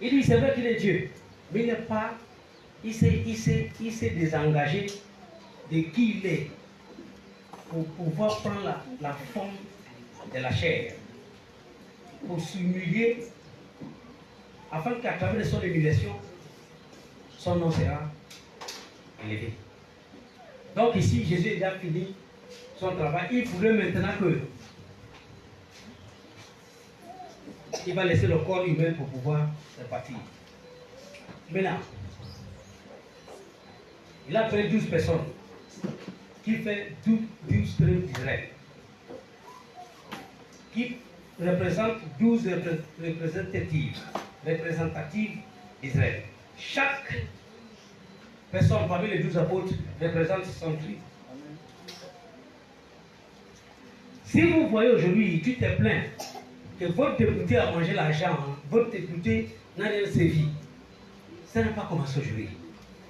Il dit c'est vrai qu'il est Dieu, mais il n'est pas, il s'est désengagé de qui il est pour pouvoir prendre la forme de la chair, pour s'humilier, afin qu'à travers son humiliation, son nom sera élevé. Donc ici, Jésus a déjà fini son travail. Il voulait maintenant que il va laisser le corps humain pour pouvoir repartir. Maintenant, il a fait 12 personnes qui fait 12 tribus d'Israël, qui représentent 12 représentatives d'Israël. Chaque personne parmi les 12 apôtres représente son tribu. Si vous voyez aujourd'hui, tu te plains que votre député a mangé l'argent, votre député n'a rien servi, ça n'a pas commencé aujourd'hui.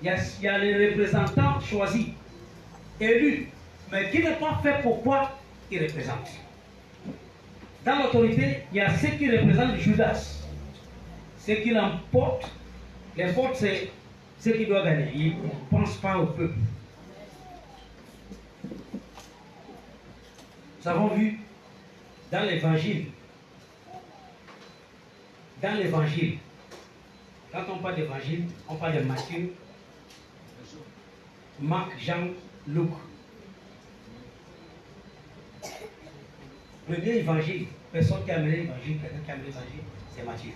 Il y a les représentants choisis, élus, mais qui n'est pas fait pour quoi ils représentent. Dans l'autorité, il y a ceux qui représentent Judas. Ceux qui l'emportent, les portes, c'est ceux qui doivent gagner. Ils ne pensent pas au peuple. Nous avons vu dans l'évangile, quand on parle d'évangile, on parle de Matthieu, Marc, Jean, Luc. Le premier évangile, personne qui a amené l'évangile, quelqu'un qui a amené l'évangile, c'est Matthieu,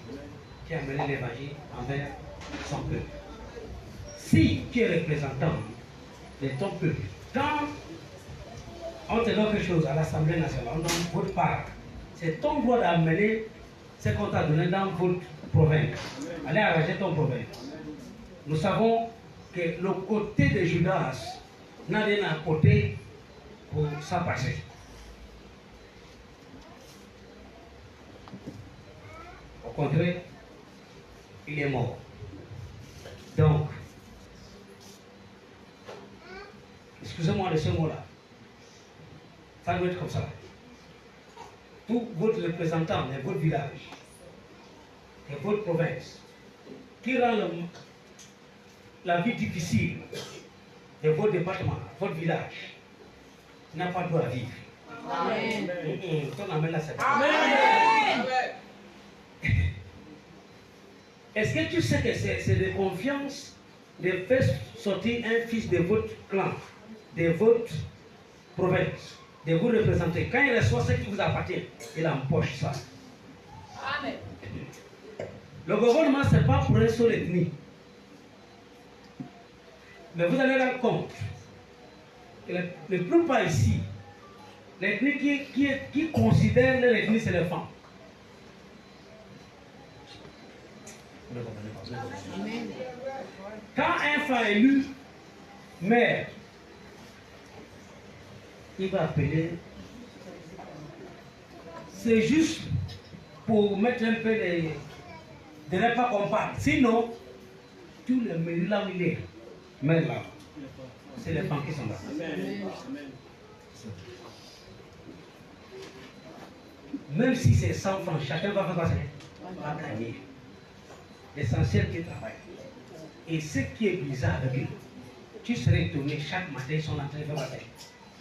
qui a amené l'évangile envers son peuple. Si tu es représentant de ton peuple, quand on te donne quelque chose à l'Assemblée nationale, on donne votre part, c'est ton droit d'amener ce qu'on t'a donné dans votre province. Allez arranger ton province. Nous savons que le côté de Judas n'a rien à côté pour ça passer. Au contraire, il est mort. Donc, excusez-moi de ce mot-là, ça doit être comme ça. Tous vos représentants de votre village, de votre province, qui rend la vie difficile de votre département, votre village, n'a pas de droit à vivre. Amen. Amen. Est-ce que tu sais que c'est de confiance de faire sortir un fils de votre clan, de votre province, de vous représenter? Quand il reçoit ce qui vous appartient, il empoche ça. Amen. Le gouvernement, ce n'est pas pour un seul ethnie. Mais vous allez rendre compte que le plus pas ici, l'ethnie qui considère l'ethnie, c'est les femmes. Quand un femme élu maire, il va appeler, c'est juste pour mettre un peu de repas qu'on parle. Sinon, tous les mairies là où il est, mais là, c'est les femmes qui sont là. Même si c'est 100 francs, chacun va faire quoi? Va gagner. L'essentiel qui travaille. Et ce qui est bizarre avec eux, tu serais étonné, chaque matin ils sont en train de faire quoi?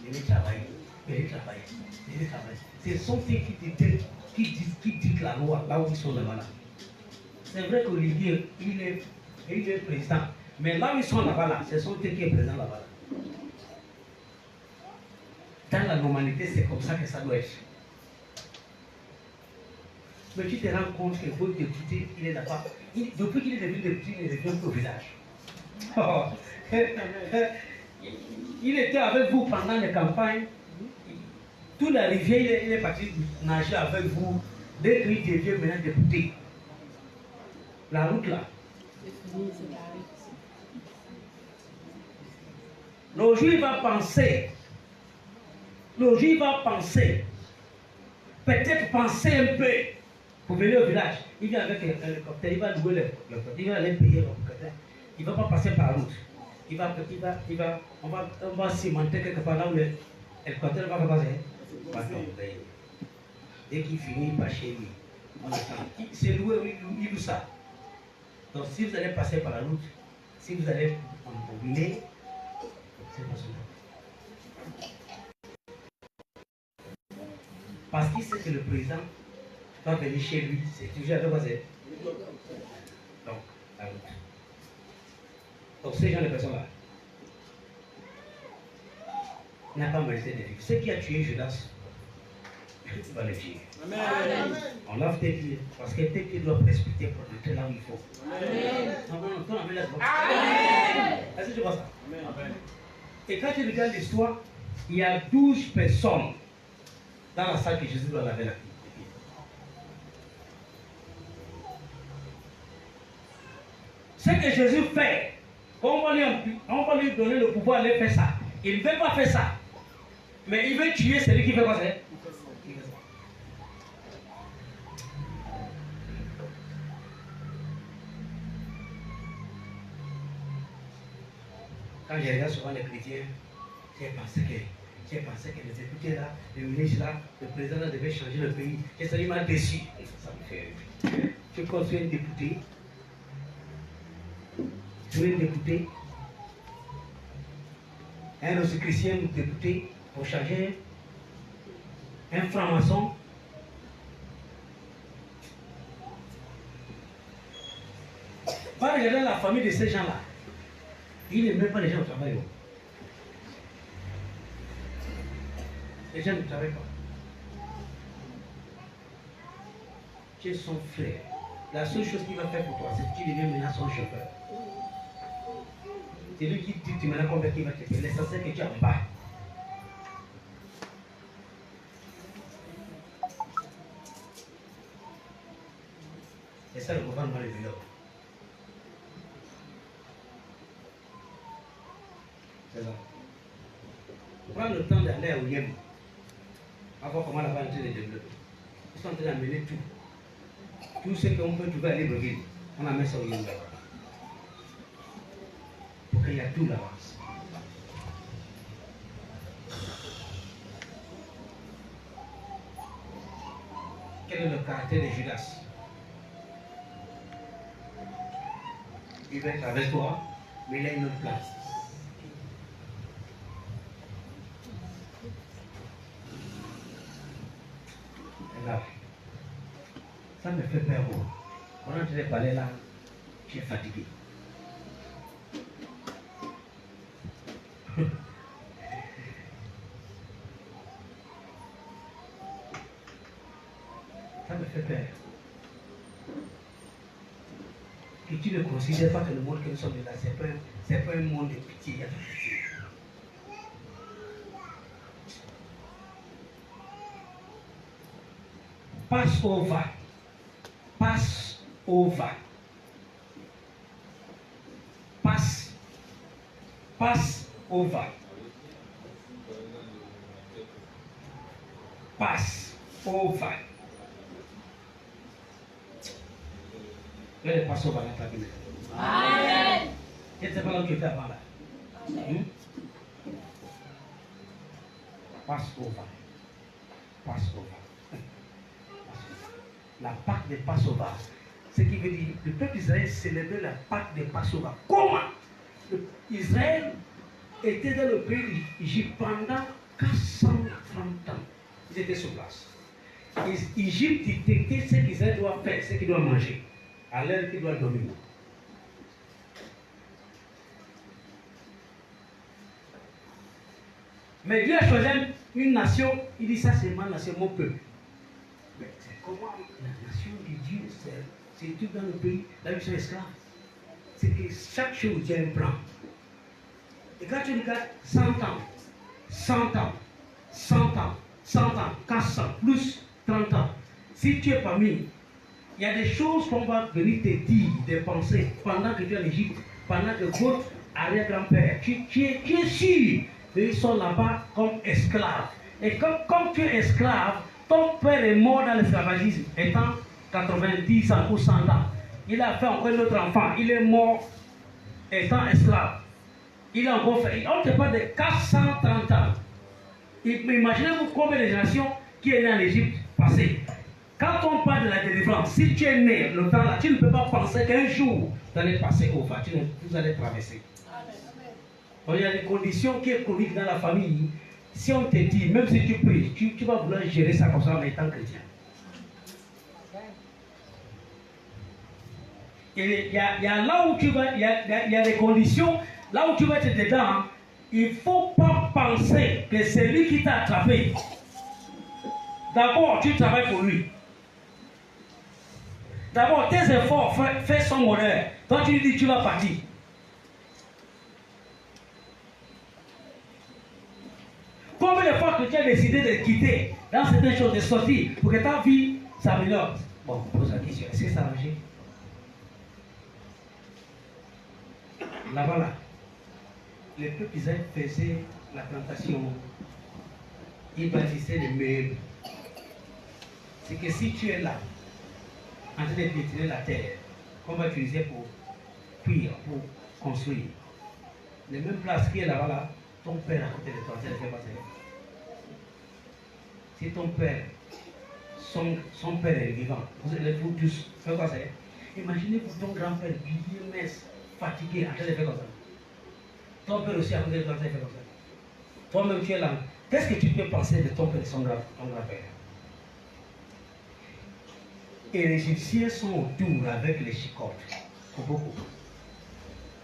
Ils travaillent, ils travaillent, ils travaillent. Ce sont ceux qui dictent la loi là où ils sont là-bas. C'est vrai qu'Olivier, il est président. Mais là où ils sont là-bas, ce sont eux qui sont présents là-bas. Dans la normalité, c'est comme ça que ça doit être. Mais tu te rends compte que votre député, il est là-bas. Depuis qu'il est devenu député, il ne revient plus au village. Oh. Il était avec vous pendant les campagnes. Toute la rivière, il est parti nager avec vous. Dès qu'il devient maintenant député. La route là. Le jour il va penser. Peut-être penser un peu pour venir au village. Il vient avec un hélicoptère, il va louer l'hélicoptère, il va aller payer l'hélicoptère. Il ne va pas passer par la route. On va cimenter quelque part là où l'hélicoptère va tomber. Dès qu'il finit par chez lui, c'est loué, il loue ça. Donc si vous allez passer par la route, si vous allez en Guinée, c'est pas cela. Parce qu'il sait que le président va venir chez lui, c'est toujours avec quoi c'est. Donc, la route. Donc ces gens de personnes-là n'a pas mérité de vivre. Ce qui a tué Judas va le tuer. Amen. On lave tes pieds parce que tes pieds doivent respecter pour entrer là où il faut. Amen. Est-ce que tu vois ça? Amen. Et quand tu regardes l'histoire, il y a 12 personnes dans la salle que Jésus doit laver la pied. Ce que Jésus fait, on va lui donner le pouvoir d'aller faire ça. Il ne veut pas faire ça. Mais il veut tuer celui qui fait quoi ça? Quand je regarde souvent les chrétiens, j'ai pensé que les députés là, les ministres là, le président là devait changer le pays. Et ça lui m'a déçu. Ça me fait. Tu construis un député. Tu es député. Un autre chrétien député pour changer. Un franc-maçon. Va regarder la famille de ces gens-là. Ils n'aiment même pas les gens au travail. Les gens ne travaillent pas. Tu es son frère. La seule chose qu'il va faire pour toi, c'est que tu deviens maintenant son chauffeur. C'est lui qui dit, tu m'as combien qu'il va te faire. L'essentiel que tu as en bas. C'est ça le gouvernement de l'Europe. C'est ça. Prends le temps d'aller au Yémen. À voir comment là-bas est en train de développer. Ils sont en train d'amener tout. Tout ce qu'on peut trouver à Libreville, on a mis ça au Yémen là-bas. Pour qu'il y a tout là-bas. Quel est le caractère de Judas? Il va être avec toi, mais il a une autre place. Regarde. Ça me fait peur. On est en train de parler là, je suis fatigué. Ça me fait peur. Que tu ne considères pas que le monde que nous sommes là, c'est pas un monde de pitié, il y a de pitié. Pass over. Pass over. Pass over. Pass over. Le pass over dans ta vie. Amen. Et c'est pas là où tu étais avant là. Pass over. Pass over. La Pâque des Passover. Ce qui veut dire le peuple d'Israël célébrait la Pâque des Passover. Comment? Israël était dans le pays d'Égypte pendant 430 ans. Ils étaient sur place. Égypte dictait ce qu'Israël doit faire, ce qu'il doit manger, à l'heure qu'il doit dormir. Mais Dieu a choisi une nation, il dit ça c'est ma nation, mon peuple. Mais c'est comment la nation de Dieu, c'est tout dans le pays, là où ils sont esclaves. C'est que chaque chose, il y a un plan. Et quand tu regardes 100 ans, 100 ans, 100 ans, 100 ans, 400, plus 30 ans, si tu es parmi, il y a des choses qu'on va venir te dire, des pensées, pendant que tu es en Égypte, pendant que votre arrière-grand-père, tu es sûr qu'ils sont là-bas comme esclaves. Et comme tu es esclave, ton père est mort dans l'esclavagisme, étant 90 ans ou 100 ans. Il a fait encore un autre enfant, il est mort étant esclave. Il a encore fait, on ne parle de 430 ans. Imaginez-vous combien de générations qui est né en Égypte passé. Quand on parle de la délivrance, si tu es né le temps là, tu ne peux pas penser qu'un jour, vous allez passer au va, vous allez traverser. Donc, il y a des conditions qui sont chroniques dans la famille. Si on te dit, même si tu pries, tu vas vouloir gérer ça comme ça en étant chrétien. Et il y a là où tu vas, il y a des conditions, là où tu vas être dedans, il ne faut pas penser que c'est lui qui t'a attrapé. D'abord, tu travailles pour lui. D'abord, tes efforts font son bonheur. Toi, tu lui dis, tu vas partir. Combien de fois que tu as décidé de quitter dans certaines choses, de sortir pour que ta vie s'améliore? Bon, pose la question, est-ce que ça a marché? Là-bas, là, les peuples Israël faisaient la plantation, ils bâtissaient les meubles. C'est que si tu es là, en train de pétrir la terre, qu'on va utiliser pour cuire, pour construire, les mêmes places qui est là-bas, là, ton père à côté de toi, ça ne fait pas ça. Si ton père, son père est vivant, vous allez vous tous faire quoi ça? Imaginez pour ton grand-père, bien fatigué, en train de faire comme ça. Ton père aussi à côté de toi, ça fait comme ça. Toi-même, tu es là. Qu'est-ce que tu peux penser de ton père et ton grand-père? Et les Égyptiens sont autour avec les chicottes. Pour beaucoup.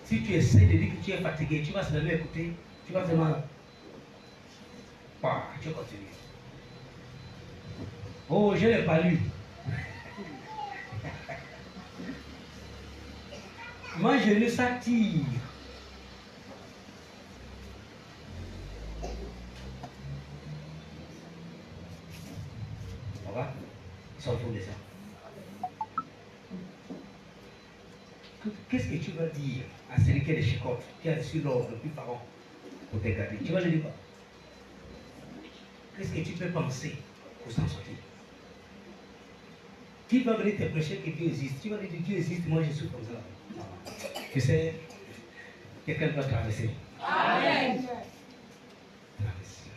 Si tu essaies de dire que tu es fatigué, tu vas seulement écouter, tu vas seulement. Tu continues. Oh, je ne l'ai pas lu. Moi, je lu ça tire. Ça va? Ils sont autour de ça. Qu'est-ce que tu vas dire à celui qui est de chicotte, qui a reçu l'ordre depuis Pharaon pour te garder? Tu vas lui dire quoi? Qu'est-ce que tu peux penser pour s'en sortir? Qui va venir te prêcher que Dieu existe? Tu vas lui dire Dieu existe, moi je suis comme ça. Non. Tu sais, quelqu'un doit traverser. Amen. Traverser.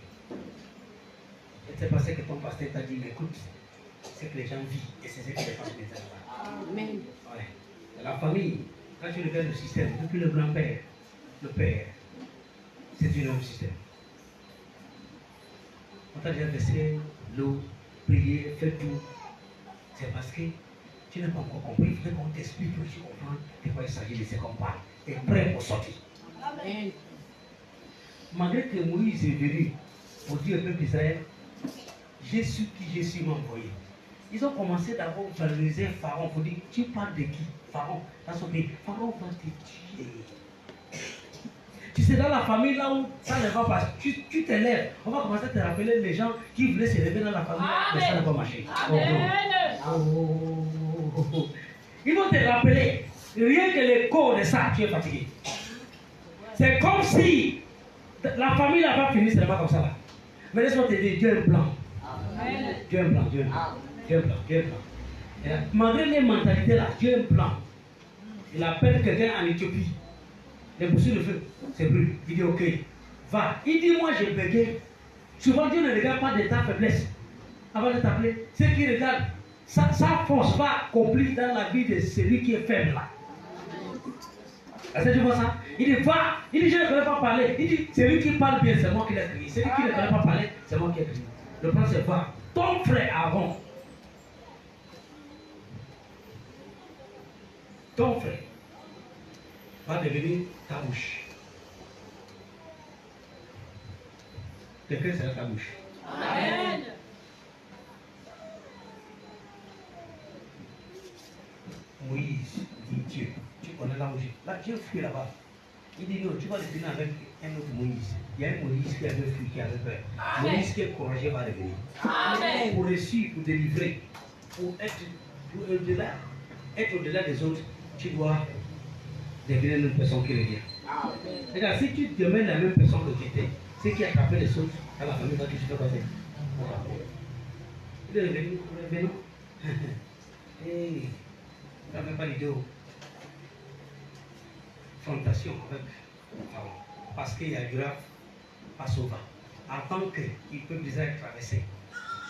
Et c'est parce que ton pasteur t'a dit, mais écoute, c'est que les gens vivent et c'est ce que les femmes maintenant. Amen. Ouais. La famille, quand tu regardes le système, depuis le grand-père, le père, c'est du même système. On t'a déjà versé l'eau, prier, faire tout. C'est parce que tu n'as pas encore compris. Il faut qu'on t'explique que tu comprends de quoi il s'agit de ce qu'on parle. Tu es prêt pour sortir. Amen. Malgré que Moïse est venu pour dire au peuple d'Israël, je suis qui je suis, m'a envoyé. Ils ont commencé d'abord à valoriser Pharaon pour dire, tu parles de qui? Pharaon, dans son pays. Pharaon va te tuer. Tu sais, dans la famille, là où ça ne va pas, tu t'élèves. On va commencer à te rappeler les gens qui voulaient s'élever dans la famille, mais ça ne va pas marcher. Oh. Ils vont te rappeler, rien que le corps de ça, tu es fatigué. C'est comme si la famille n'a pas fini, ce n'est pas comme ça là. Mais laisse-moi te dire, Dieu est blanc. Dieu est blanc, Dieu est blanc. Dieu est blanc, Dieu est blanc. Et là, malgré les mentalités là, Dieu est blanc. Il appelle quelqu'un en Éthiopie. Les boussures de feu, c'est brûlé. Il dit ok, va. Il dit moi j'ai bégué. Souvent Dieu ne regarde pas de ta faiblesse avant de t'appeler. Ce qui regarde, sa force va accomplir dans la vie de celui qui est faible là. Est-ce que tu vois ça? Il dit va. Il dit je ne connais pas parler. Il dit celui qui parle bien, c'est moi qui l'ai crié. Celui qui ne connaît pas parler, c'est moi qui l'ai crié. Le plan c'est va. Ton frère Aaron. Ton frère va devenir ta bouche. Quelqu'un sera ta bouche. Amen. Moïse dit Dieu, tu connais la bouche. Là, Dieu fuit là-bas. Il dit non, tu vas devenir avec un autre Moïse. Il y a un Moïse qui avait fui, qui avait peur. Amen. Moïse qui est courageux va revenir. Amen. Pour réussir, pour délivrer, pour être au-delà des autres, tu dois devenir une personne qui revient. C'est-à-dire, si tu demeures la même personne que tu étais, ce qui a attrapé les autres, à la famille, tu fais quoi faire? Il est revenu. Hey, tu n'as même pas l'idée. Confrontation avec Pharaon. Parce qu'il y a eu Passover. Avant qu'il peut déjà être traversé,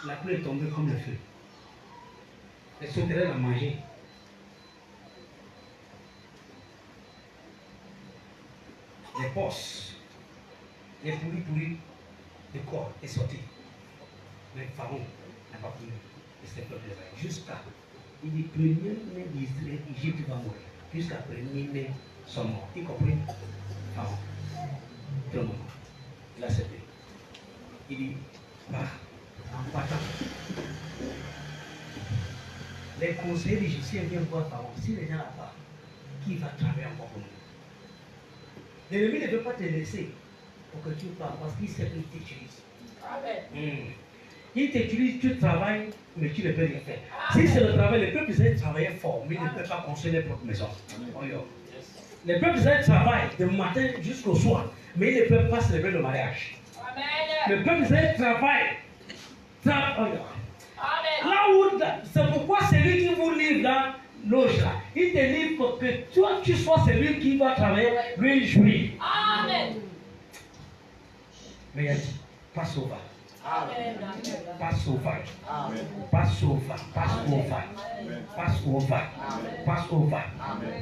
la pluie est tombée comme le feu. les sauterelles à manger. Les posses, les pourris de corps est sorti. Mais Pharaon n'a pas voulu laisser le peuple d'Israël. Jusqu'à, il dit, premier-né d'Égypte va mourir. Jusqu'à premier-né sont morts, y compris Pharaon. Tout le monde. Il a accepté. Il dit, bah, en partant, les conseillers égyptiens viennent voir Pharaon. Si les gens là pas, qui va travailler encore pour nous? L'ennemi ne veut pas te laisser pour que tu parles parce qu'il sait qu'il t'utilise. Il t'utilise, tu travailles, mais tu ne peux rien faire. Si c'est le travail, les peuples d'Israël travaillaient fort, mais ils ne peuvent pas construire leur propre maison. Les peuples d'Israël travaillent du matin jusqu'au soir, mais ils ne peuvent pas célébrer le mariage. Le peuple d'Israël travaille. Là où, c'est pourquoi celui qui vous livre là, loge là, il te livre pour que toi tu sois celui qui va travailler, lui jouir. Amen. Mais il a dit, pas sauvage. Pas sauvage. Pas sauvage. Pas sauvage. Pas sauvage. Pas sauvage.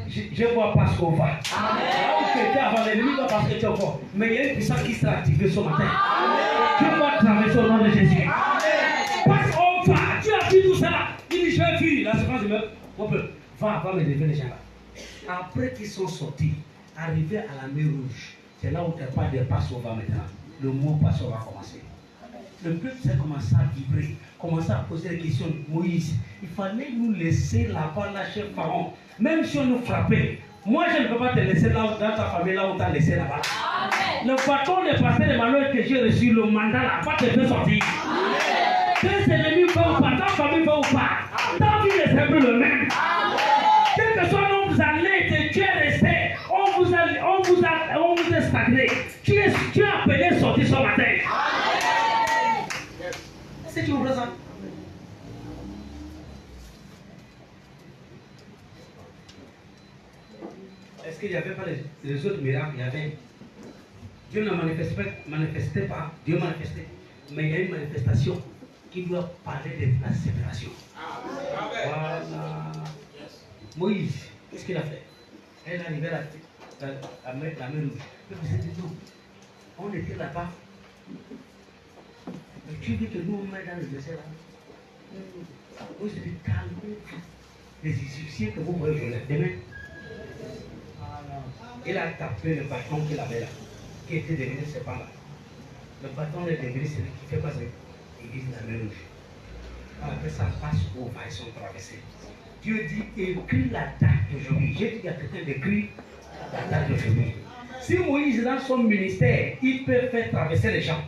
Je vois pas sauvage. Là où tu étais avant l'ennemi, va parce que tu es encore. Mais il y a une puissance qui sera activée ce matin. Tu vas traverser au nom de Jésus. Passe au pas. Tu as vu tout ça. Il dit, je vais fuir. La séquence de meurtre. Va me lever les gens là. Après qu'ils sont sortis, arrivés à la mer Rouge, c'est là où tu n'as pas de Passover maintenant. Le mot Passover va commencer. Le peuple s'est commencé à vibrer, commencé à poser des questions. Moïse, il fallait nous laisser là-bas, lâcher Pharaon. Même si on nous frappait, moi je ne peux pas te laisser là dans ta famille, là où tu as laissé là-bas. Le bâton de pasteur de malheur que j'ai reçu, le mandat là, pas te faire sortir. Tes ennemis vont ou pas, ta famille va ou pas, ta vie est sempre le même. Quel que soit où vous allez, tu es resté, on vous a stagné. Tu es appelé sortir ce matin. Est-ce que tu comprends ça? Est-ce qu'il n'y avait pas les autres miracles? Il y avait. Dieu ne manifestait pas, Dieu manifestait. Mais il y a une manifestation qui doit parler de la séparation. Voilà. Moïse, qu'est-ce qu'il a fait? Elle est arrivée à la mer Rouge. Le président dit non. On était là-bas. Mais tu veux que nous on mette dans le désert là? Moïse dit calmez les Égyptiens que vous voyez demain. Il a tapé le bâton qu'il avait là, qui était devenu ce pas là. Le bâton est devenu celui qui fait passer l'église de la mer Rouge. Après ça passe au va, ils sont traversés. Dieu dit écris la date d'aujourd'hui. J'ai dit à quelqu'un d'écrire la date d'aujourd'hui. Si Moïse dans son ministère, il peut faire traverser les gens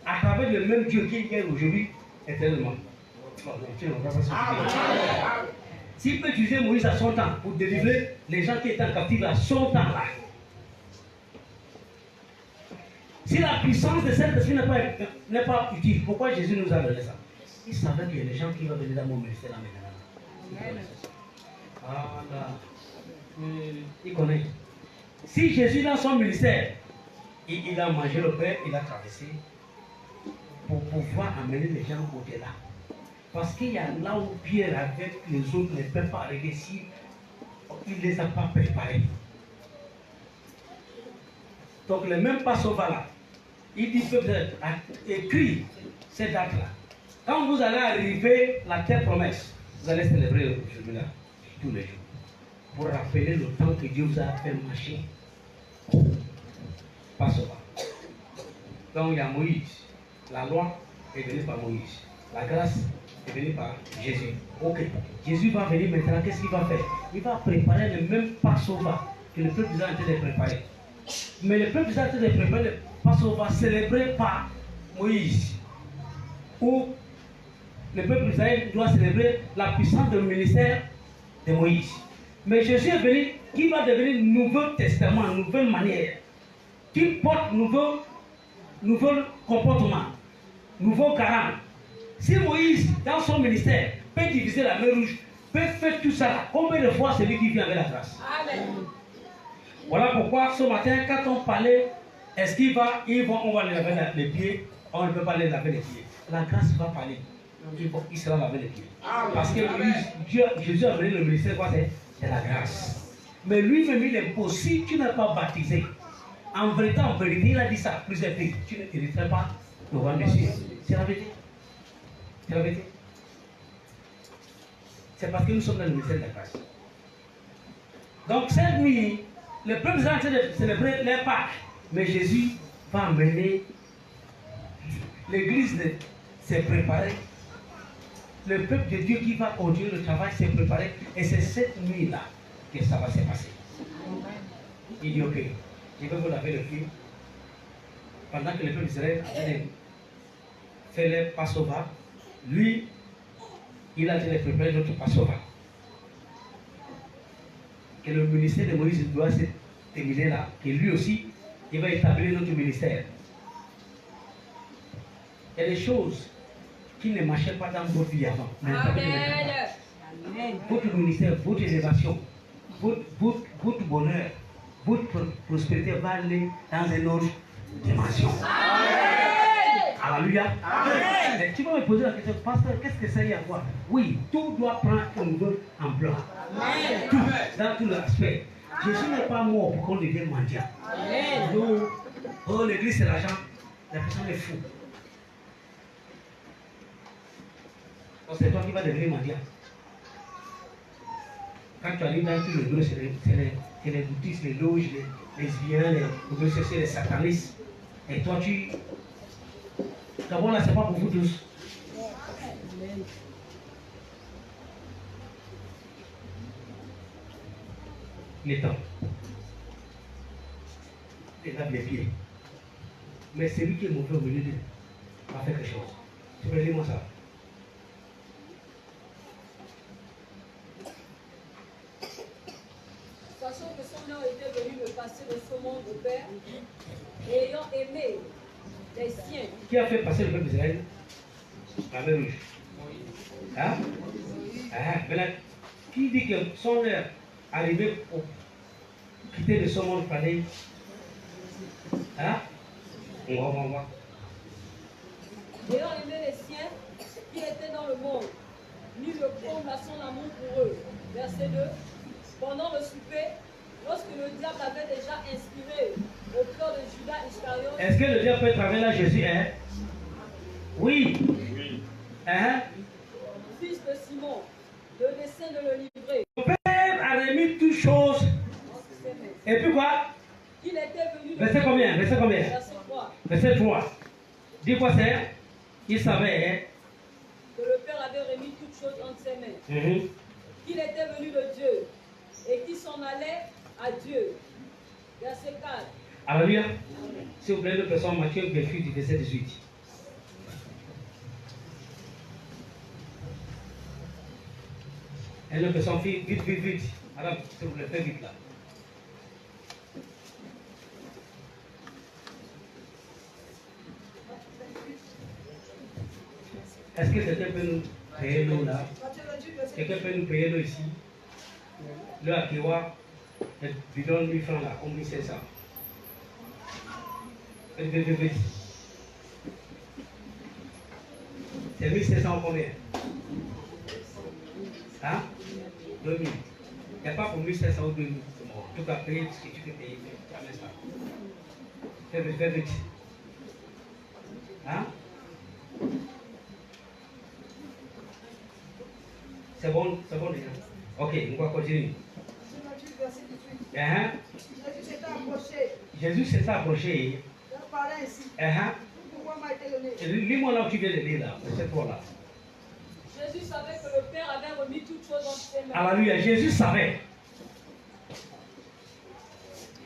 à travers le même Dieu qui est aujourd'hui éternellement. S'il peut utiliser Moïse à son temps pour délivrer les gens qui étaient en captivité à son temps là. Si la puissance de cette esprit n'est pas utile, pourquoi Jésus nous a donné ça? Il savait qu'il y a des gens qui vont venir dans mon ministère là maintenant. Ah là. Il connaît. Si Jésus dans son ministère, il a mangé le pain, il a traversé pour pouvoir amener les gens au-delà. Parce qu'il y a là où Pierre avec les autres ne peuvent pas arriver si il ne les a pas préparés. Donc le même Passover là, il dit que vous avez écrit cette date-là. Quand vous allez arriver à la terre promesse, vous allez célébrer aujourd'hui là, tous les jours. Pour rappeler le temps que Dieu vous a fait marcher. Passover. Donc il y a Moïse. La loi est venue par Moïse. La grâce est venue par Jésus. Ok. Jésus va venir maintenant. Qu'est-ce qu'il va faire? Il va préparer le même Passover que le peuple a été préparé. Mais le peuple a été préparé le Passover célébré par Moïse. Où le peuple d'Israël doit célébrer la puissance du ministère de Moïse. Mais Jésus est venu, qui va devenir Nouveau Testament, nouvelle manière, qui porte nouveau comportement, nouveau caractère. Si Moïse, dans son ministère, peut diviser la mer Rouge, peut faire tout ça, combien de fois c'est lui qui vient avec la grâce? Amen. Voilà pourquoi ce matin, quand on parlait, est-ce on va laver les pieds, on ne peut pas les laver les pieds. La grâce va parler. il sera lavé les pieds. Parce que Jésus a amené le ministère, quoi, c'est la grâce. Mais lui-même, il est beau. Si tu n'es pas baptisé, en vérité, il a dit ça plusieurs fois. Tu ne t'hériteras pas le royaume des cieux. C'est la vérité. C'est la vérité. C'est parce que nous sommes dans le ministère de la grâce. Donc cette nuit, le peuple est en train de célébrer les Pâques. Mais Jésus va amener l'église s'est préparée. Le peuple de Dieu qui va continuer le travail s'est préparé. Et c'est cette nuit-là que ça va se passer. Il dit ok, je vais vous laver le pied. Pendant que le peuple d'Israël fait les Passover, lui, il a été préparé notre Passover. Que le ministère de Moïse doit se terminer là. Que lui aussi, il va établir notre ministère. Il y a des choses qui ne marchaient pas dans votre vie avant. Votre ministère, votre élévation, votre bonheur, votre prospérité va aller dans une autre dimension. Alléluia. Amen. Tu vas me poser la question, pasteur, qu'est-ce que ça y a à voir? Oui, tout doit prendre une nouvelle ampleur. Tout, dans tout l'aspect. Jésus n'est pas mort pour qu'on devienne mendiant. Non. Oh, l'église c'est l'argent. La personne est fou. Donc c'est toi qui vas devenir mendiant. Quand tu arrives dans tous les bureaux, c'est les boutistes, les loges, les lesbiens, les satanistes. Et toi tu... D'abord là, c'est pas pour vous tous. Il est temps. Il lave les pieds. Mais celui qui est mauvais au milieu d'eux va faire quelque chose. Tu peux lire moi ça. Sachant que son nom était venu me passer le saumon au Père, et ayant aimé les siens. Qui a fait passer le peuple d'Israël? La mer rouge. Hein? Maintenant, qui dit que son heure arrivée pour quitter le saumon fallait? Hein? On va voir. Ayant aimé les siens qui étaient dans le monde, mis le comble à son amour pour eux. Verset 2. Pendant le souper, lorsque le diable avait déjà inspiré au cœur de Judas Iscariote. Est-ce que le diable peut travailler là, Jésus? Hein? Oui. Hein? Fils de Simon, le dessein de le livrer. Mon Père a remis toutes choses. Et puis quoi? Il était venu. Verset combien? Verset combien? Verset 3. Verset 3. Dis quoi c'est? Il savait hein? Que le Père avait remis toutes choses entre ses mains. Qu'il était venu de Dieu et qui s'en allait à Dieu. Verset 4. Alléluia. S'il vous plaît, nous passons Matthieu 28, verset 18. Et nous passons vite, vite, vite, vite. Alors, s'il vous plaît, faites vite là. Est-ce que quelqu'un peut nous payer l'eau là? Quelqu'un peut nous payer l'eau ici? L'eau à Kiwa, le bidon 1000 francs là, on 1500. Vite. C'est 1500 combien? Hein? 2000. Il n'y a pas pour 1500 ou 2000. Tu peux payer ce que tu peux payer. Fais vite. Hein? C'est bon déjà. Ok, on va continuer. Jésus s'est approché. Lis-moi là où tu viens de lire là, cette fois-là. Jésus savait que le Père avait remis toutes choses dans ses mains. Alléluia, Jésus savait.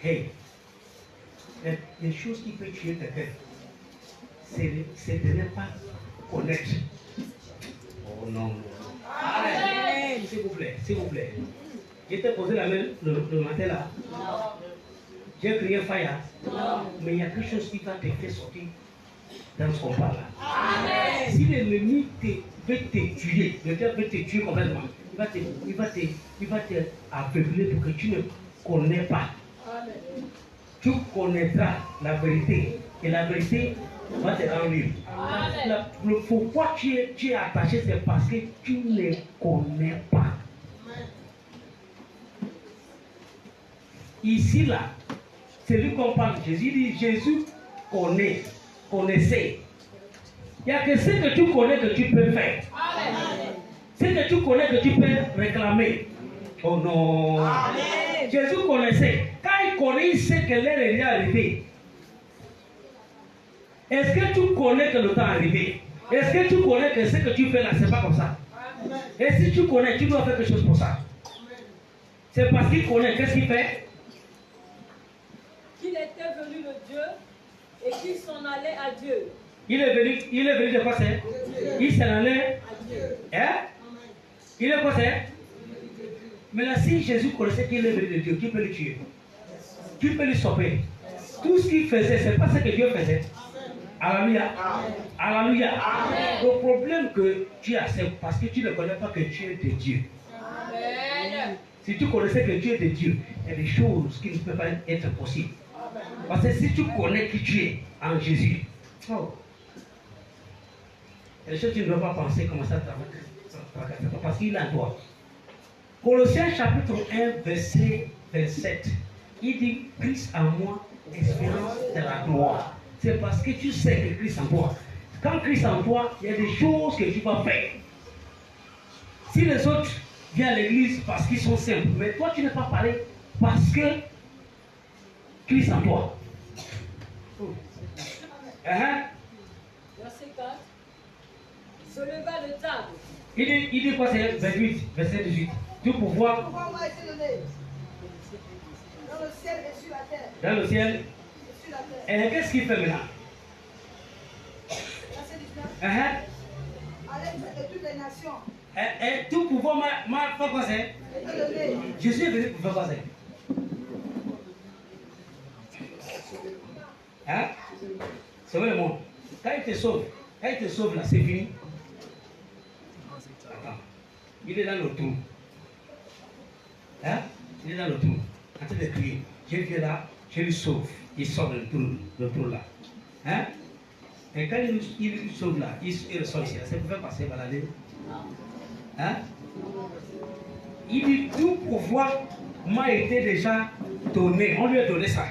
Hey, les choses qui peuvent tuer quelqu'un, c'est de ne pas connaître. Oh non. S'il vous plaît. Je t'ai posé la main le matin là. J'ai crié fire. Mais il y a quelque chose qui va te faire sortir dans ce combat là. Amen. Si l'ennemi veut te tuer, le diable veut te tuer complètement, il va te aveugler pour que tu ne connais pas. Amen. Tu connaîtras la vérité. Et la vérité va te rendre libre. Pourquoi tu es attaché, c'est parce que tu ne connais pas. Ici, là, c'est lui qu'on parle de Jésus. Il dit Jésus connaissait. Il n'y a que ce que tu connais que tu peux faire. Amen. Ce que tu connais que tu peux réclamer. Oh non. Amen. Jésus connaissait. Quand il connaît, il sait que l'heure est arrivée. Est-ce que tu connais que le temps est arrivé? Est-ce que tu connais que ce que tu fais là, c'est pas comme ça? Amen. Et si tu connais, tu dois faire quelque chose pour ça. C'est parce qu'il connaît. Qu'est-ce qu'il fait? Qu'il était venu de Dieu et qu'il s'en allait à Dieu. Il est venu de quoi c'est? Il s'en allait à Dieu. Hein? Il est quoi c'est? Mais là, si Jésus connaissait qu'il est venu de Dieu, qui peut le tuer? Qui peut le stopper? Tout ce qu'il faisait, c'est pas ce que Dieu faisait. Alléluia. Alléluia. Le problème que tu as, c'est parce que tu ne connais pas que tu es de Dieu. Amen. Si tu connaissais que Dieu est de Dieu, il y a des choses qui ne peuvent pas être possibles. Parce que si tu connais qui tu es en Jésus, oh, il y a des choses que tu ne dois pas penser comment ça travaille. Parce qu'il est en toi. Colossiens chapitre 1, verset 27. Il dit Christ en moi, espérance de la gloire. C'est parce que tu sais que Christ en toi. Quand Christ en toi, il y a des choses que tu vas faire. Si les autres viennent à l'église parce qu'ils sont simples, mais toi tu n'es pas parlé parce que Christ en toi. Verset 4. Se leva de table. Il dit quoi c'est 28, verset 18. Tout pouvoir. Tout pouvoir m'a été donné. Dans le ciel et sur la terre. Dans le ciel. Et sur la terre. Et qu'est-ce qu'il fait maintenant? Verset 19. Allez de toutes les nations. Et tout pouvoir m'a fait quoi c'est? Donné. Jésus est venu pour faire quoi c'est? Hein? Sauver le monde. Quand il te sauve là, c'est fini. Attends. Il est dans le trou. Hein? Il est dans le trou. En train de crier. Je viens là, je lui sauve. Il sort de le trou là. Hein? Et quand il lui sauve là, il ressort ici. C'est pour faire passer balader. Hein? Il dit tout pouvoir m'a été déjà donné. On lui a donné ça.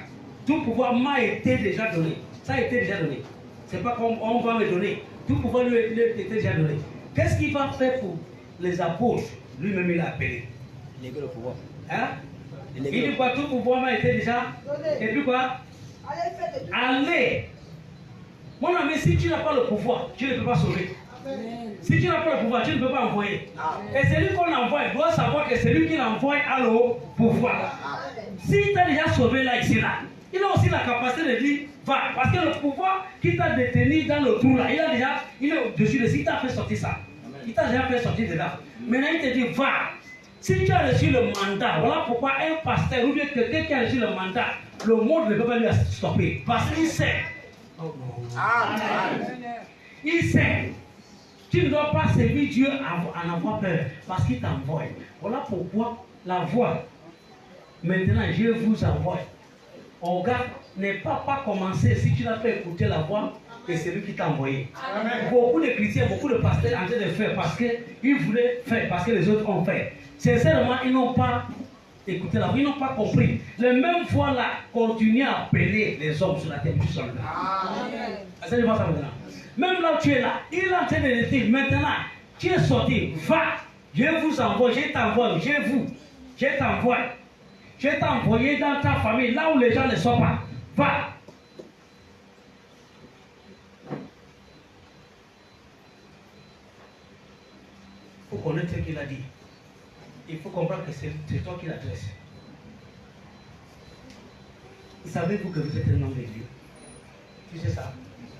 Tout pouvoir m'a été déjà donné. Ça a été déjà donné. C'est pas comme on va me donner. Tout pouvoir lui a été déjà donné. Qu'est-ce qu'il va faire pour les apôtres? Lui-même il a appelé. Léguer le pouvoir. Hein? Il dit quoi? Tout pouvoir m'a été déjà donné. Et puis quoi? Allez faire de tout. Allez. Mon ami, si tu n'as pas le pouvoir, tu ne peux pas sauver. Amen. Si tu n'as pas le pouvoir, tu ne peux pas envoyer. Amen. Et celui qu'on envoie doit savoir que c'est lui qui l'envoie à le pouvoir. Si tu as déjà sauvé là, ici, là, il a aussi la capacité de dire va. Parce que le pouvoir qui t'a détenu dans le trou là, il est au-dessus de ça. Il t'a fait sortir ça. Amen. Il t'a déjà fait sortir de là. Maintenant, il te dit va. Si tu as reçu le mandat, voilà pourquoi un pasteur ou bien quelqu'un qui a reçu le mandat, le monde ne peut pas lui stopper. Parce qu'il sait. Oh non. Amen. Il sait. Tu ne dois pas servir Dieu en avoir peur. Parce qu'il t'envoie. Voilà pourquoi la voix. Maintenant, je vous envoie. On garde, n'est pas commencer si tu n'as pas écouté la voix que c'est lui qui t'a envoyé. Amen. Beaucoup de chrétiens, beaucoup de pasteurs en train de faire parce qu'ils voulaient faire, parce que les autres ont fait. Sincèrement, ils n'ont pas écouté la voix, ils n'ont pas compris. Les mêmes voix là continuent à appeler les hommes sur la terre du sol. Ça ne va pas maintenant. Même là où tu es là, il est en train de dire maintenant, tu es sorti, va, je vous envoie, je t'envoie, je t'envoie. Je t'ai envoyé dans ta famille, là où les gens ne sont pas. Va. Il faut connaître ce qu'il a dit. Il faut comprendre que c'est toi qui l'adresse. Savez-vous que vous êtes un homme de Dieu? Tu sais ça?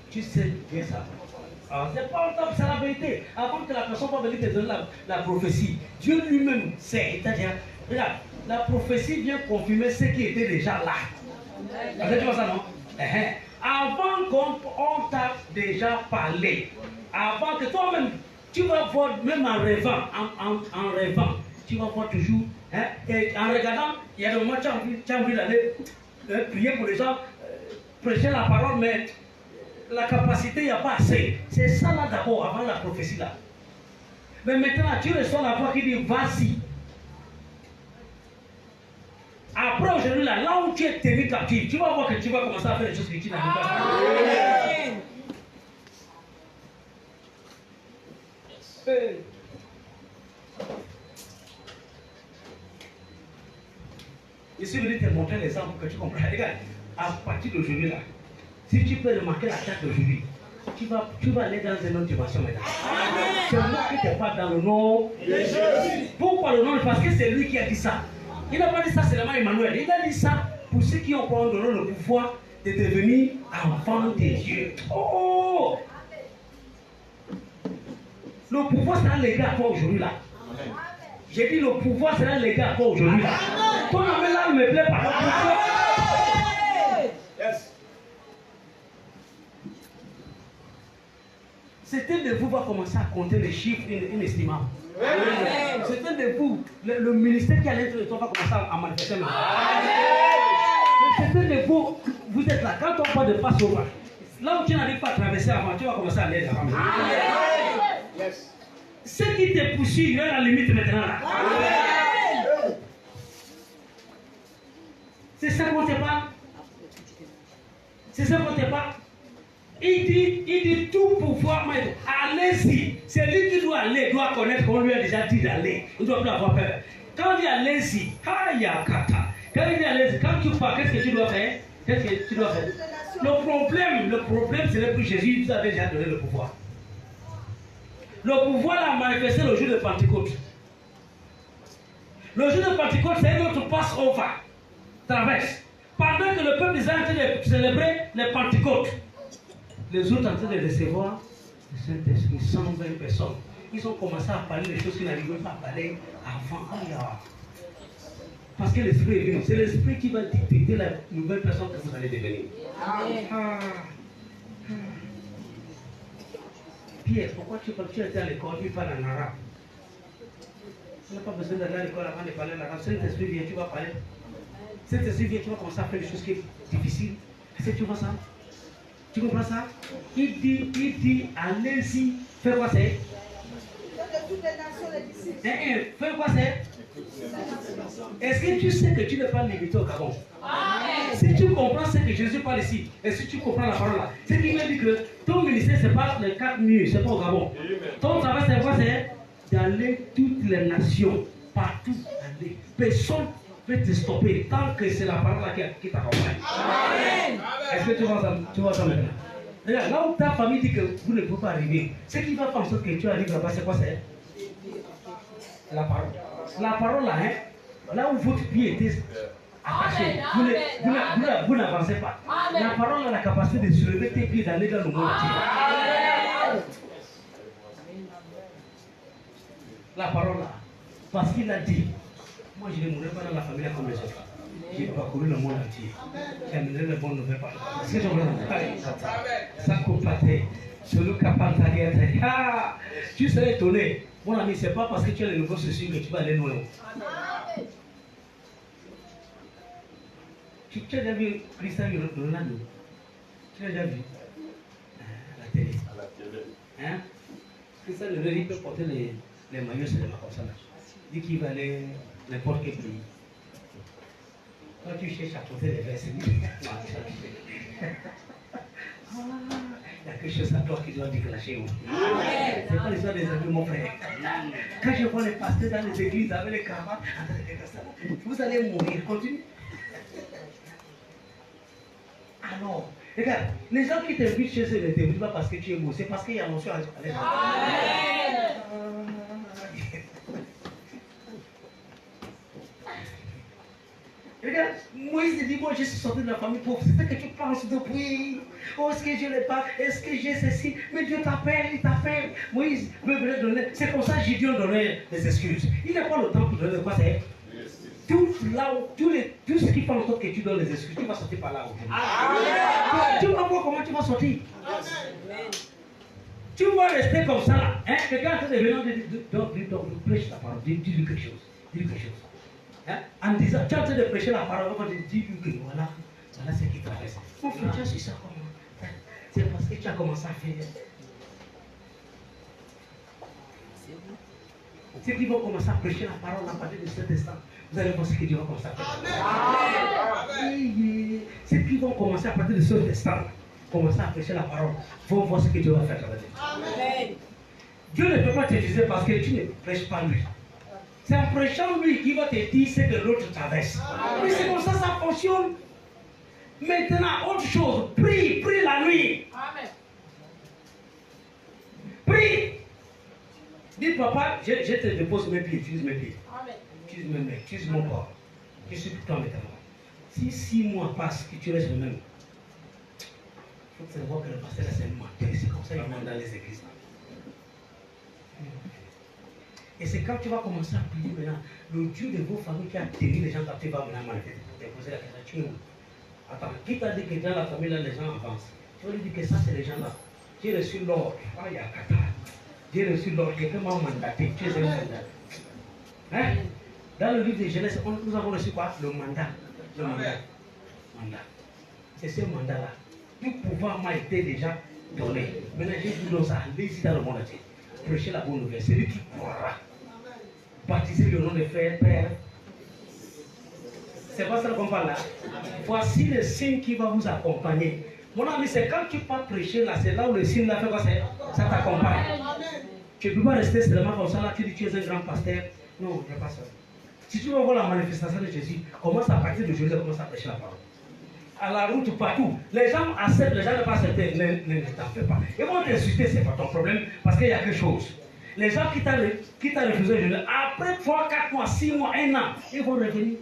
Tu sais bien ça? Alors, c'est pas un temps, c'est la vérité. Avant que la personne va venir te donner la prophétie, Dieu lui-même sait. C'est-à-dire, regarde, la prophétie vient confirmer ce qui était déjà là. Vous avez vu ça, non? Avant qu'on t'a déjà parlé, avant que toi-même, tu vas voir, même en rêvant, en rêvant, tu vas voir toujours, et en regardant, il y a des moments où tu as envie d'aller prier pour les gens, prêcher la parole, mais la capacité, il n'y a pas assez. C'est ça là d'abord, avant la prophétie là. Mais maintenant, tu reçois la voix qui dit vas-y. Après aujourd'hui, là où tu es tenu captif, tu vas voir que tu vas commencer à faire des choses que tu n'arrives pas à faire. Ici, je vais te montrer l'exemple que tu comprends. Regarde, à partir d'aujourd'hui, là, si tu peux remarquer la date d'aujourd'hui, tu vas aller dans une autre dimension maintenant. C'est moi qui te parle dans le nom de Jésus. Pourquoi le nom? Parce que c'est lui qui a dit ça. Il n'a pas dit ça seulement Emmanuel. Il a dit ça pour ceux qui ont donné le pouvoir de devenir enfants de Dieu. Oh! Le pouvoir sera légué à toi aujourd'hui là. J'ai dit le pouvoir sera légué à toi aujourd'hui là. Ton nom là ne me plaît pas. Certains de vous vont commencer à compter les chiffres inestimables. Certains de vous, le ministère qui est à l'intérieur de toi va commencer à manifester maintenant. Certains de vous, vous êtes là. Quand on parle de Passover, là où tu n'arrives pas à traverser avant, tu vas commencer à aller là-bas. Ceux qui te poursuivent, ils ont la limite maintenant là. C'est ça qu'on ne sait pas. C'est ça qu'on ne sait pas. Il dit tout pouvoir, mais allez-y. C'est lui qui doit aller, doit connaître qu'on lui a déjà dit d'aller. Il ne doit plus avoir peur. Quand il dit allez-y, quand il dit allez-y, quand tu pars, qu'est-ce que tu dois faire? Qu'est-ce que tu dois faire? Le problème, c'est que Jésus nous a déjà donné le pouvoir. Le pouvoir l'a manifesté le jour de Pentecôte. Le jour de Pentecôte, c'est notre Passover. Traverse. Pendant que le peuple est en train de célébrer les Pentecôtes, les autres en train de recevoir le Saint-Esprit, 120 personnes. Ils ont commencé à parler des choses qu'ils n'arrivaient pas à parler avant. Parce que l'Esprit est venu. C'est l'Esprit qui va dicter la nouvelle personne que vous allez devenir. Pierre, pourquoi tu étais à l'école, tu parles en arabe? Tu n'as pas besoin d'aller à l'école avant de parler en arabe. Saint-Esprit vient, tu vas parler. Saint-Esprit vient, tu vas commencer à faire des choses qui sont difficiles. Est-ce que tu vois ça? Tu comprends ça? Il dit, allez-y. Fais quoi c'est? Fais quoi c'est? Est-ce que tu sais que tu n'es pas limité au Gabon? Si tu comprends ce que Jésus parle ici, et si tu comprends la parole là, c'est qu'il m'a dit que ton ministère, ce n'est pas les 4 murs, ce n'est pas au Gabon. Ton travail, c'est quoi? C'est d'aller toutes les nations, partout. Aller. Personne ne peut te stopper tant que c'est la parole là qui t'accompagne. Est-ce que tu vois ça maintenant? Regarde, là où ta famille dit que vous ne pouvez pas arriver, ce qui va faire en sorte que tu arrives là-bas, c'est quoi? C'est la parole. La parole là, là où votre pied était attaché, vous n'avancez pas. La parole a la capacité de soulever tes pieds, d'aller dans le monde. La parole là, parce qu'il a dit, moi je ne mourrai pas dans la famille comme les autres. J'ai parcouru le monde entier. J'ai amené le bon nouvel parole. Parce que ça compatait. Celui qui a parlé, tu serais étonné. Mon ami, ce n'est pas parce que tu as le nouveau souci que tu vas aller loin. Tu as déjà vu Cristiano Ronaldo? Tu l'as déjà vu? À la télé. Hein? Cristiano Ronaldo, il peut porter les maillots seulement comme ça. Il dit qu'il va aller n'importe quel pays. Quand tu cherches à porter les vestes, il n'y a quelque chose à toi qui doit déclencher. C'est pas l'histoire des amis, mon frère. Quand je vois les pasteurs dans les églises avec les cravates, vous allez mourir. Continue. Alors, regarde, les gens qui t'invitent chez eux ne t'invitent pas parce que tu es beau, c'est parce qu'il y a mention à l'aise. Regarde, Moïse dit, moi je suis sorti de la famille pauvre. C'est ce que tu penses depuis. Oh, est-ce que je l'ai pas? Est-ce que j'ai ceci? Mais Dieu t'appelle, il t'appelle. Moïse veut venir donner. C'est comme ça que Gideon donnait des excuses. Il n'a pas le temps pour donner quoi c'est. Tout ce qui fait en sorte que tu donnes les excuses, tu vas sortir par là. Tu vas voir comment tu vas sortir. Tu vas rester comme ça là. Hein? Quelqu'un est venir de prêcher la parole, dis-lui quelque chose. Dis-lui quelque chose. Hein? En disant, tu es en train de prêcher la parole, on va te dire que voilà ce qui traverse. Mon frère, tu as su ça comment? C'est parce que tu as commencé à faire. Ceux qui vont commencer à prêcher la parole à partir de cet instant, vous allez voir ce que Dieu va commencer à faire. Amen. Ceux qui vont commencer à partir de cet instant, commencer à prêcher la parole, vont voir ce que Dieu va faire. Amen. Dieu ne peut pas te utiliser parce que tu ne prêches pas lui. C'est en prêchant lui qui va te dire ce que l'autre traverse. Mais c'est comme ça fonctionne. Maintenant, autre chose, prie la nuit. Amen. Prie. Dis papa, je te dépose mes pieds, utilise mes pieds. Amen. Utilise mes mains, utilise mon corps. Je suis pour toi maintenant. Si 6 mois passent, que tu restes le même, il faut savoir que le pasteur c'est un menteur. C'est comme ça qu'il monte dans les églises. Et c'est quand tu vas commencer à prier maintenant, le Dieu de vos familles qui a tenu les gens captifs va maintenant manifester pour te poser la question. Attends, qui t'a dit que dans la famille là les gens avancent? Tu vas lui dire que ça c'est les gens là. J'ai reçu l'ordre. Ah, il y a Qatar. J'ai reçu l'ordre. Quelqu'un m'a mandaté. Tu es un mandat. Hein? Dans le livre de Genèse, nous avons reçu quoi? Le mandat. Le mandat. C'est ce mandat-là. Tout pouvoir m'a été déjà donné. Maintenant, j'ai dit non, ça. Allez ici dans le monde entier. Prêcher la bonne nouvelle. C'est lui qui croira. Baptiser le nom de frère, Père. C'est pas ça qu'on parle là. Voici le signe qui va vous accompagner. Mon ami, c'est quand tu pars prêcher là, c'est là où le signe là fait quoi? Ça t'accompagne. Tu ne peux pas rester seulement comme ça là, tu dis tu es un grand pasteur. Non, il n'y a pas ça. Si tu veux voir la manifestation de Jésus, commence à partir de Jésus, commence à prêcher la parole. À la route, partout. Les gens acceptent, les gens ne pas accepter, ne t'en fais pas. Ils vont t'insulter, ce n'est pas ton problème, parce qu'il y a quelque chose. Les gens qui t'ont refusé Jésus, après 3, 4 mois, 6 mois, 1 an, ils vont revenir.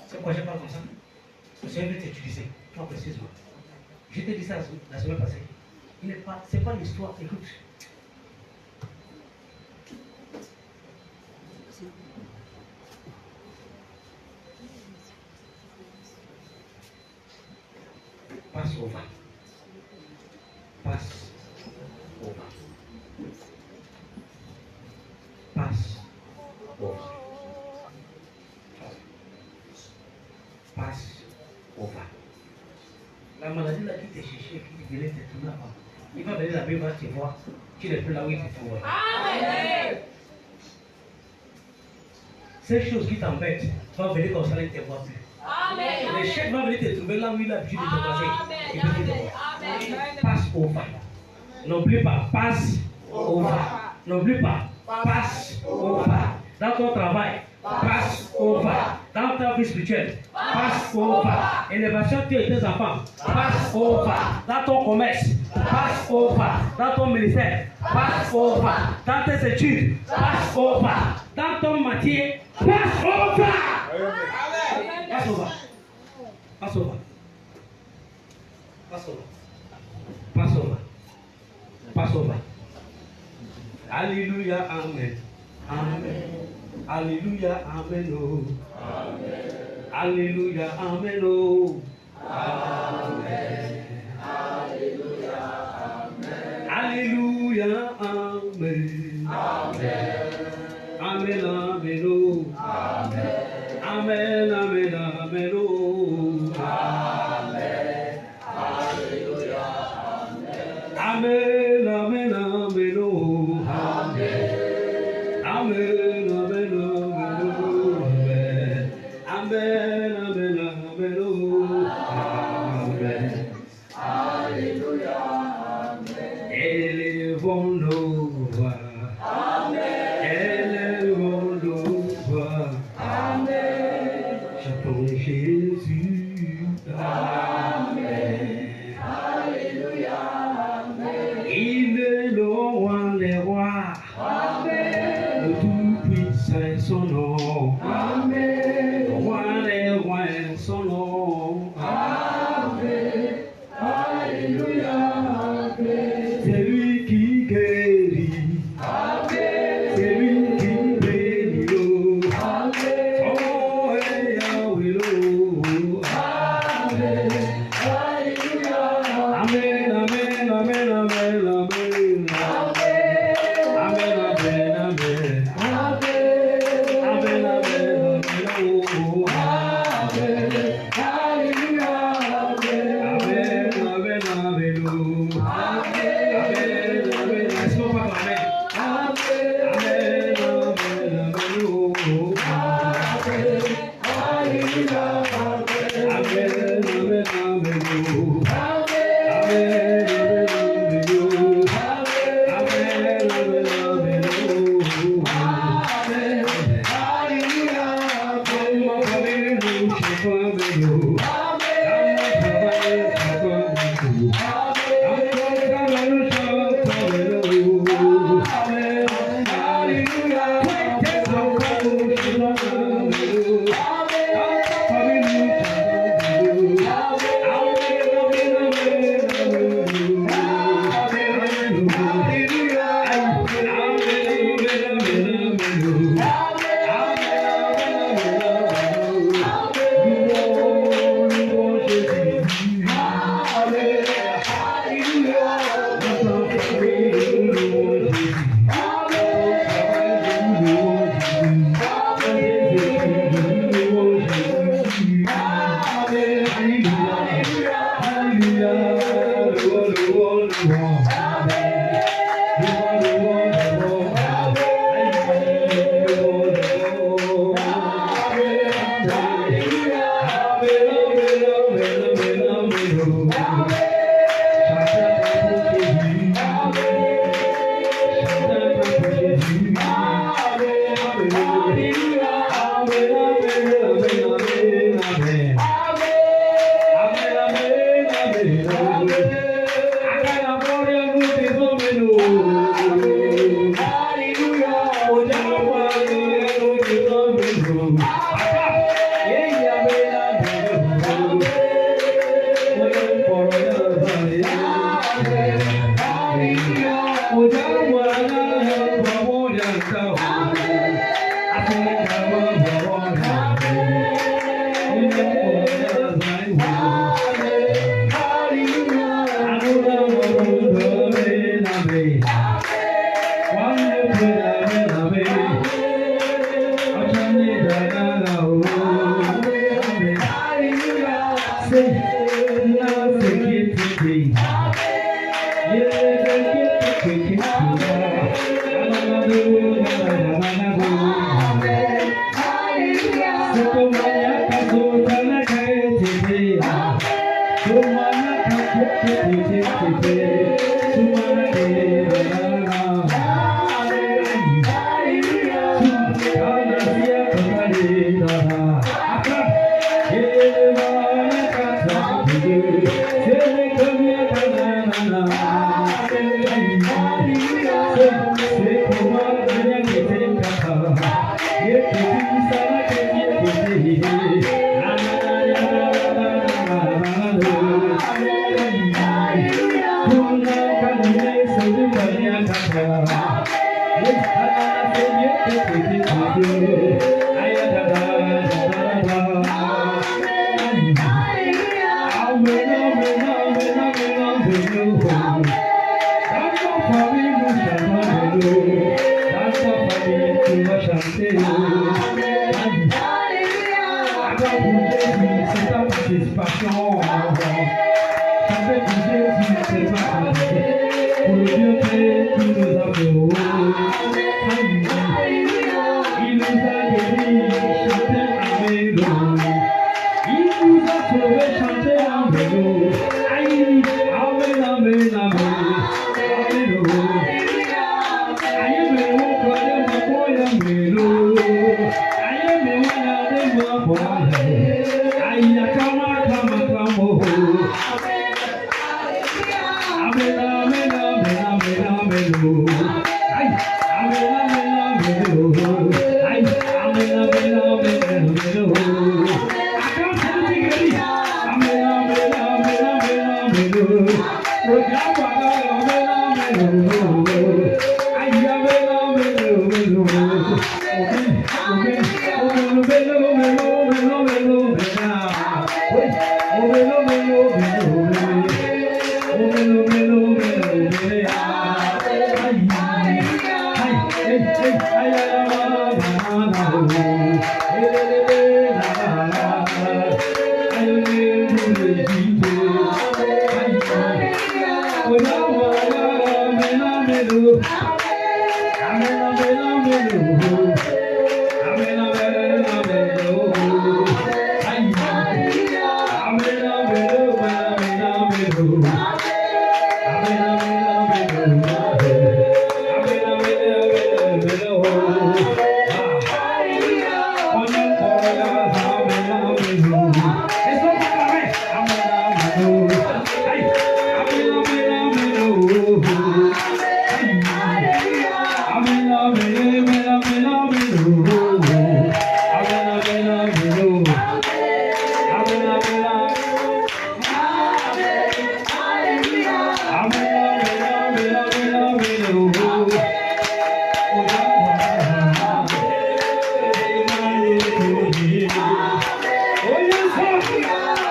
C'est pourquoi je parle comme ça. Le Seigneur veut t'utiliser. Non, précisément. Je t'ai dit ça la semaine passée. Ce n'est pas l'histoire. Écoute. Passe au vent. Passe au vent. Passe au vent. Passe au vent. La maladie là qui te cherchait, qui venait te tourner là-bas, il va venir là-bas, il va te voir. Tu n'es plus là où il te faut. Amen. Ces choses qui t'embêtent vont venir comme ça, il ne te voit plus. Amen. Le chef va venir te trouver là où il a l'habitude de te passer. Il va te voir. Passe au vent. N'oublie pas, passe au vent. N'oublie pas, passe au vent. Dans ton travail, passe au vent. Dans ta vie spirituelle, passe au vent. Élévation de tes enfants, passe au vent. Dans ton commerce, passe au vent. Dans ton ministère, passe au vent. Dans tes études, passe au vent. Dans ton métier, passe au vent. Passe au vent. Passe au vent. Passe au vent. Passe au vent. Passe au vent. Alléluia, amen. Amen. Alléluia, amen. Oh. Amen. Alléluia, amen. Oh. Amen. Alléluia, amen. Alléluia, amen. Amen. Amen, amen. Oh. Amen. Amen, amen, amen. Oh. Amen. Alléluia, amen. Amen, amen, amen. Oh. Amen. Amen, amen, amen, oh, amen, amen, amen, oh, amen. Alléluia, amen. Élevons nos voix. Amen. Élevons nos voix. Amen. Chantons Jésus. Amen. Alléluia, amen. Il est le roi des rois. Amen. Le Tout-Puissant est son nom. Amen. Le roi des rois est son nom. Amen. Alléluia. Amen. C'est lui qui guérit. Amen. C'est lui qui bénit. Amen. Oh, Yahweh.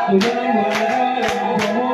Ay, ay, ay, ay, ay, ay, ay,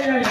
ay,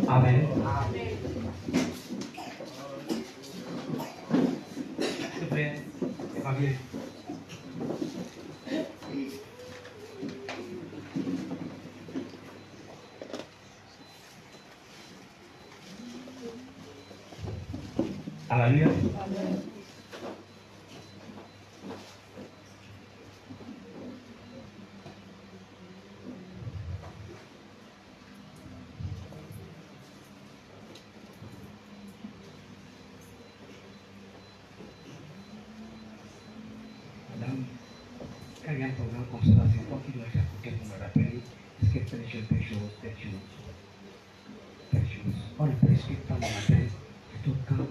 Amen. S'il vous plaît, les familles. Alléluia. Madame, quand il y a un programme comme ça, c'est toi qui dois être à côté pour me rappeler est-ce que telle chose, telle chose, telle chose, telle chose. On ne prescrit pas le matin, tout quand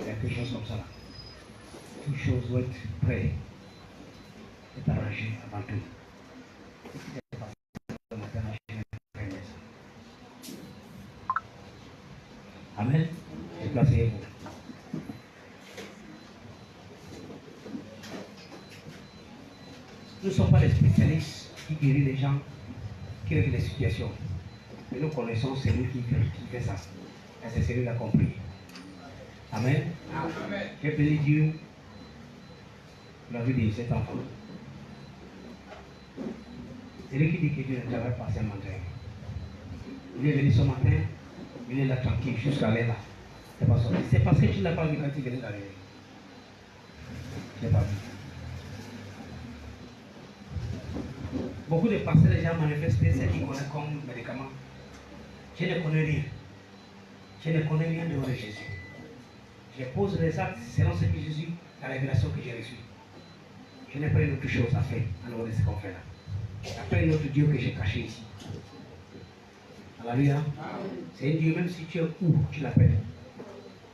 quelque chose comme ça. Là. Toute chose doit être prête et arrangée avant tout. Amen. Déplacez-vous. Nous ne sommes pas des spécialistes qui guérissent les gens, qui règlent les situations. Mais nous connaissons celui qui fait ça. Et c'est celui qui a compris. Amen. Amen. Je bénis Dieu pour la vie de cet enfant. C'est lui qui dit que Dieu ne travaille pas ce matin. Il est venu ce matin, il est là tranquille jusqu'à là. C'est parce que tu n'as pas vu quand il venait d'arriver. Je n'ai pas vu. Beaucoup de pasteurs déjà manifesté ce qu'ils connaissent comme médicament. Je ne connais rien. Je ne connais rien dehors de Jésus. Je pose les actes selon ce que Jésus, la révélation que j'ai reçue. Je n'ai pas une autre chose à faire en dehors de ce qu'on fait là. Après un autre Dieu que j'ai caché ici. Alléluia. C'est un Dieu, même si tu es où tu l'appelles,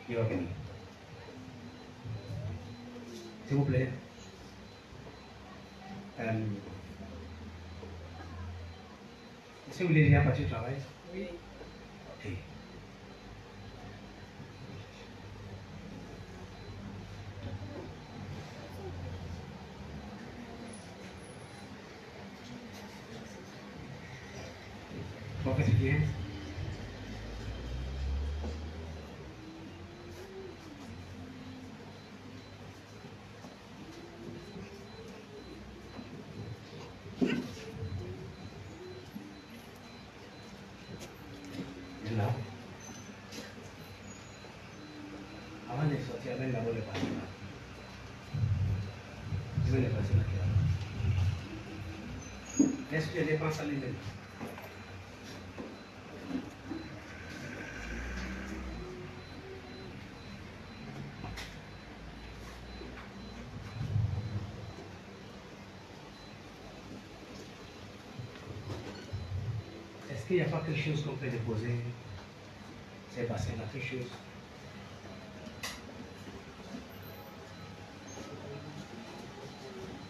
il va venir. S'il vous plaît. Est-ce que vous voulez déjà partir au travail? Oui. Ok. Bon, qu'est-ce que tu viens? Là. Avant de sortir, avec la bonne partie là. Je vais les passer là. Est-ce que je dépense à lui-même? Est-ce qu'il n'y a pas quelque chose qu'on peut déposer? C'est passé là, quelque chose.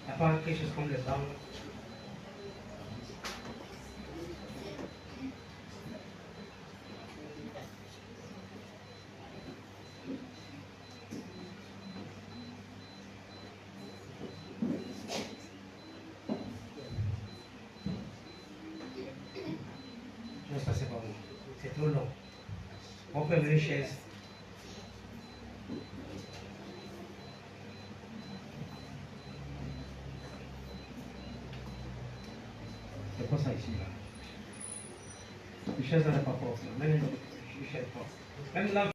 Il n'y a pas quelque chose comme les bancs? Non, ça c'est pas bon. C'est trop long. On peut mettre une chaise. C'est quoi ça ici là? Les chaises n'est pas forte. Même une chaise forte. Même là.